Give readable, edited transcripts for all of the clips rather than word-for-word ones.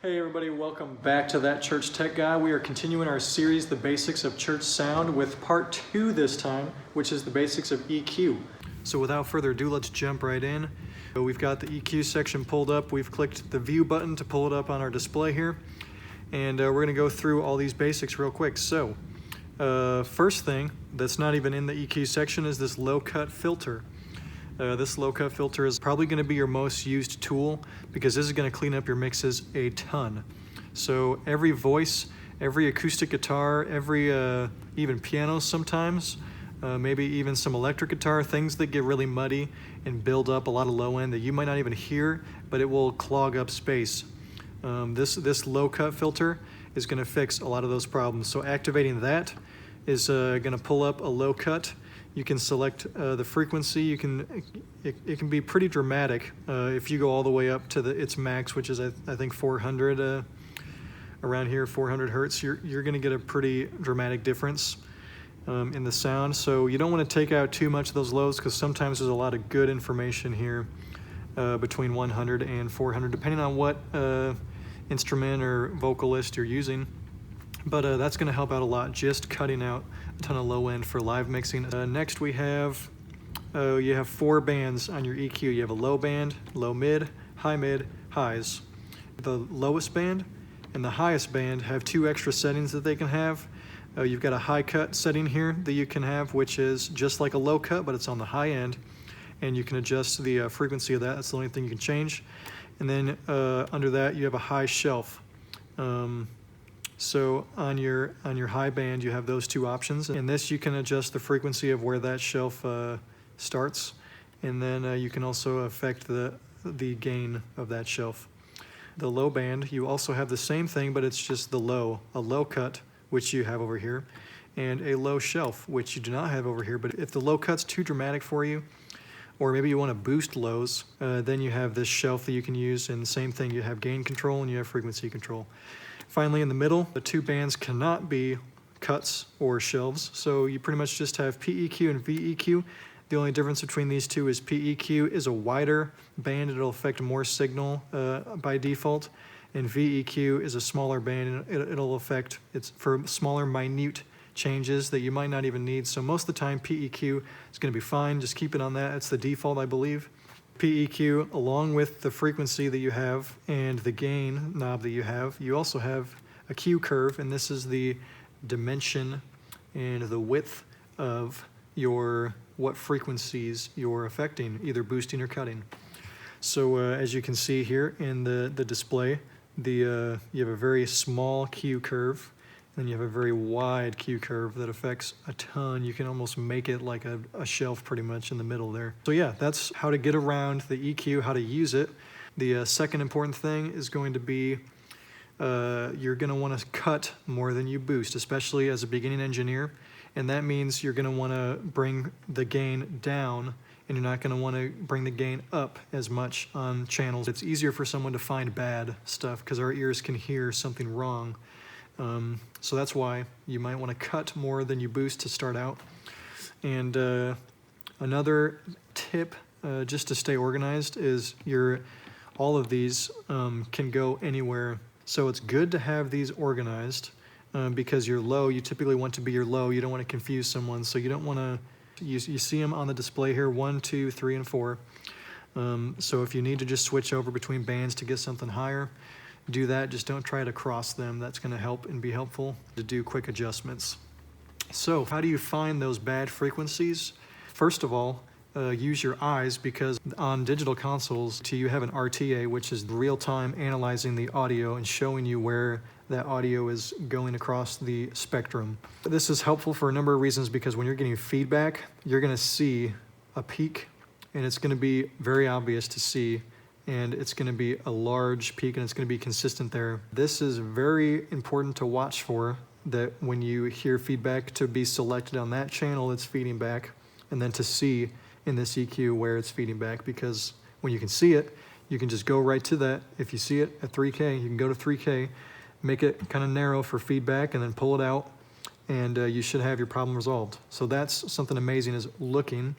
Hey everybody, welcome back to That Church Tech Guy. We are continuing our series, The Basics of Church Sound, with part 2 this time, which is the basics of EQ. So without further ado, let's jump right in. We've got the EQ section pulled up. We've clicked the view button to pull it up on our display here. And we're going to go through all these basics real quick. So, first thing that's not even in the EQ section is this low-cut filter. This low-cut filter is probably going to be your most used tool because this is going to clean up your mixes a ton. So every voice, every acoustic guitar, every even piano sometimes, maybe even some electric guitar, things that get really muddy and build up a lot of low end that you might not even hear, but it will clog up space. This low-cut filter is going to fix a lot of those problems. So activating that is going to pull up a low cut. You can select the frequency. It can be pretty dramatic if you go all the way up to its max, which is I think 400 around here, 400 hertz. You're going to get a pretty dramatic difference in the sound. So you don't want to take out too much of those lows because sometimes there's a lot of good information here between 100 and 400, depending on what instrument or vocalist you're using. But that's going to help out a lot, just cutting out a ton of low end for live mixing. Next we have, you have 4 bands on your EQ. You have a low band, low mid, highs. The lowest band and the highest band have 2 extra settings that they can have. You've got a high cut setting here that you can have, which is just like a low cut, but it's on the high end. And you can adjust the frequency of that. That's the only thing you can change. And then under that, you have a high shelf. So on your high band, you have those 2 options. In this, you can adjust the frequency of where that shelf starts, and then you can also affect the gain of that shelf. The low band, you also have the same thing, but it's just a low cut, which you have over here, and a low shelf, which you do not have over here. But if the low cut's too dramatic for you, or maybe you want to boost lows, then you have this shelf that you can use, and same thing, you have gain control and you have frequency control. Finally, in the middle, the 2 bands cannot be cuts or shelves, so you pretty much just have PEQ and VEQ. The only difference between these 2 is PEQ is a wider band, it'll affect more signal by default, and VEQ is a smaller band, and it'll affect, it's for smaller, minute changes that you might not even need. So most of the time, PEQ is going to be fine. Just keep it on that. It's the default, I believe. PEQ, along with the frequency that you have and the gain knob that you have, you also have a Q curve, and this is the dimension and the width of what frequencies you're affecting, either boosting or cutting. So as you can see here in the display, you have a very small Q curve, and you have a very wide Q curve that affects a ton. You can almost make it like a shelf pretty much in the middle there. So yeah, that's how to get around the EQ, how to use it. The second important thing is going to be you're going to want to cut more than you boost, especially as a beginning engineer. And that means you're going to want to bring the gain down, and you're not going to want to bring the gain up as much on channels. It's easier for someone to find bad stuff because our ears can hear something wrong. So that's why you might want to cut more than you boost to start out. And another tip, just to stay organized, is all of these can go anywhere. So it's good to have these organized because your low, you typically want to be your low. You don't want to confuse someone, so you don't want to. You see them on the display here: 1, 2, 3, and 4. So if you need to just switch over between bands to get something higher, do that. Just don't try to cross them. That's going to help and be helpful to do quick adjustments. So how do you find those bad frequencies? First of all, use your eyes, because on digital consoles you have an RTA, which is real-time analyzing the audio and showing you where that audio is going across the spectrum. This is helpful for a number of reasons, because when you're getting feedback, you're going to see a peak, and it's going to be very obvious to see, and it's going to be a large peak, and it's going to be consistent there. This is very important to watch for, that when you hear feedback, to be selected on that channel that's feeding back, and then to see in this EQ where it's feeding back, because when you can see it, you can just go right to that. If you see it at 3K, you can go to 3K, make it kind of narrow for feedback, and then pull it out, and you should have your problem resolved. So that's something amazing, is looking.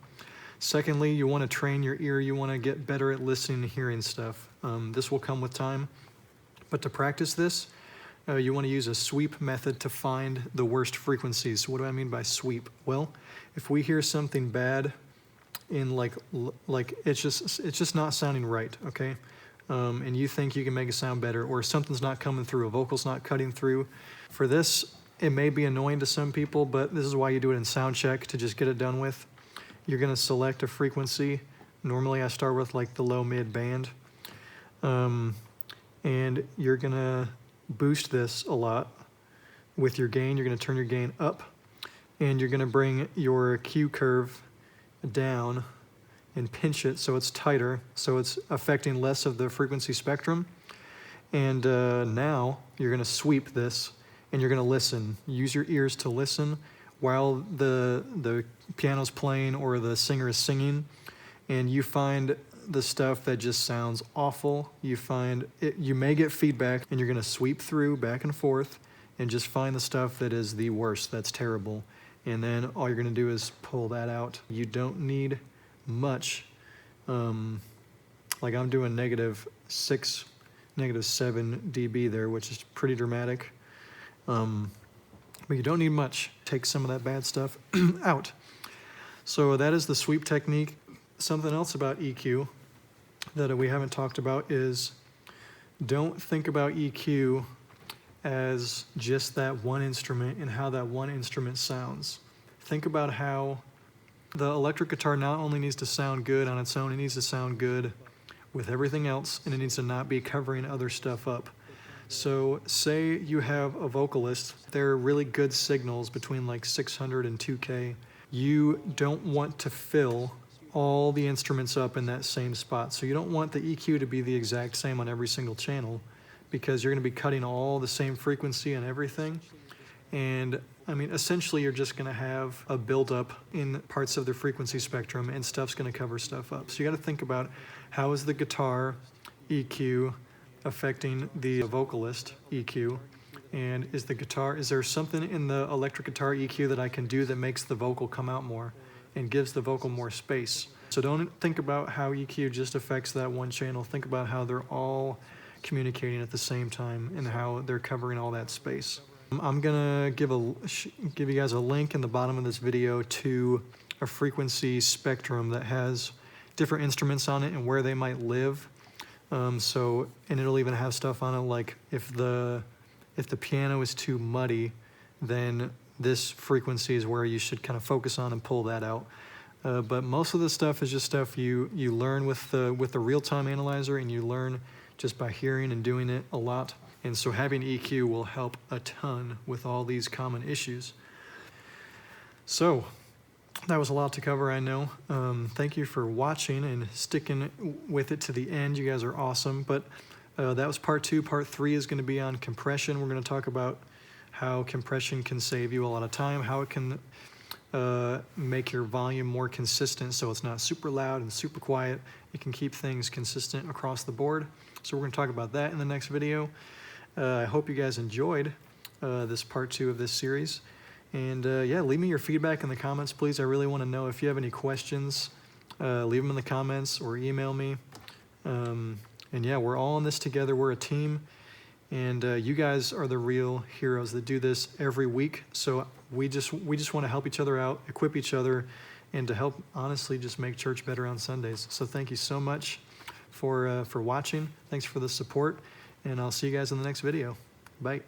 Secondly, you want to train your ear. You want to get better at listening and hearing stuff. This will come with time. But to practice this, you want to use a sweep method to find the worst frequencies. So what do I mean by sweep? Well, if we hear something bad in like it's just not sounding right, okay? And you think you can make it sound better, or something's not coming through, a vocal's not cutting through. For this, it may be annoying to some people, but this is why you do it in sound check, to just get it done with. You're gonna select a frequency. Normally I start with like the low mid band. And you're gonna boost this a lot with your gain. You're gonna turn your gain up, and you're gonna bring your Q curve down and pinch it so it's tighter, so it's affecting less of the frequency spectrum. And now you're gonna sweep this, and you're gonna listen. Use your ears to listen while the piano's playing or the singer is singing, and you find the stuff that just sounds awful. You find it, you may get feedback, and you're gonna sweep through back and forth and just find the stuff that is the worst, that's terrible. And then all you're gonna do is pull that out. You don't need much. Like I'm doing -6, -7 dB there, which is pretty dramatic. But you don't need much. Take some of that bad stuff out. So that is the sweep technique. Something else about EQ that we haven't talked about is, don't think about EQ as just that one instrument and how that one instrument sounds. Think about how the electric guitar not only needs to sound good on its own, it needs to sound good with everything else, and it needs to not be covering other stuff up. So say you have a vocalist, they're really good signals between like 600 and 2K. You don't want to fill all the instruments up in that same spot. So you don't want the EQ to be the exact same on every single channel, because you're gonna be cutting all the same frequency and everything. And I mean, essentially you're just gonna have a buildup in parts of the frequency spectrum, and stuff's gonna cover stuff up. So you gotta think about, how is the guitar EQ affecting the vocalist EQ? And is there something in the electric guitar EQ that I can do that makes the vocal come out more and gives the vocal more space? So don't think about how EQ just affects that one channel. Think about how they're all communicating at the same time and how they're covering all that space. I'm gonna give you guys a link in the bottom of this video to a frequency spectrum that has different instruments on it and where they might live. And it'll even have stuff on it like, if the piano is too muddy, then this frequency is where you should kind of focus on and pull that out. But most of the stuff is just stuff you learn with the real-time analyzer, and you learn just by hearing and doing it a lot. And so having EQ will help a ton with all these common issues. So that was a lot to cover, I know. Thank you for watching and sticking with it to the end. You guys are awesome. But that was part 2. Part 3 is going to be on compression. We're going to talk about how compression can save you a lot of time, how it can make your volume more consistent so it's not super loud and super quiet. It can keep things consistent across the board. So we're going to talk about that in the next video. I hope you guys enjoyed this part 2 of this series. And yeah, leave me your feedback in the comments, please. I really want to know if you have any questions. Leave them in the comments or email me. And yeah, we're all in this together. We're a team. And you guys are the real heroes that do this every week. So we just want to help each other out, equip each other, and to help, honestly, just make church better on Sundays. So thank you so much for watching. Thanks for the support. And I'll see you guys in the next video. Bye.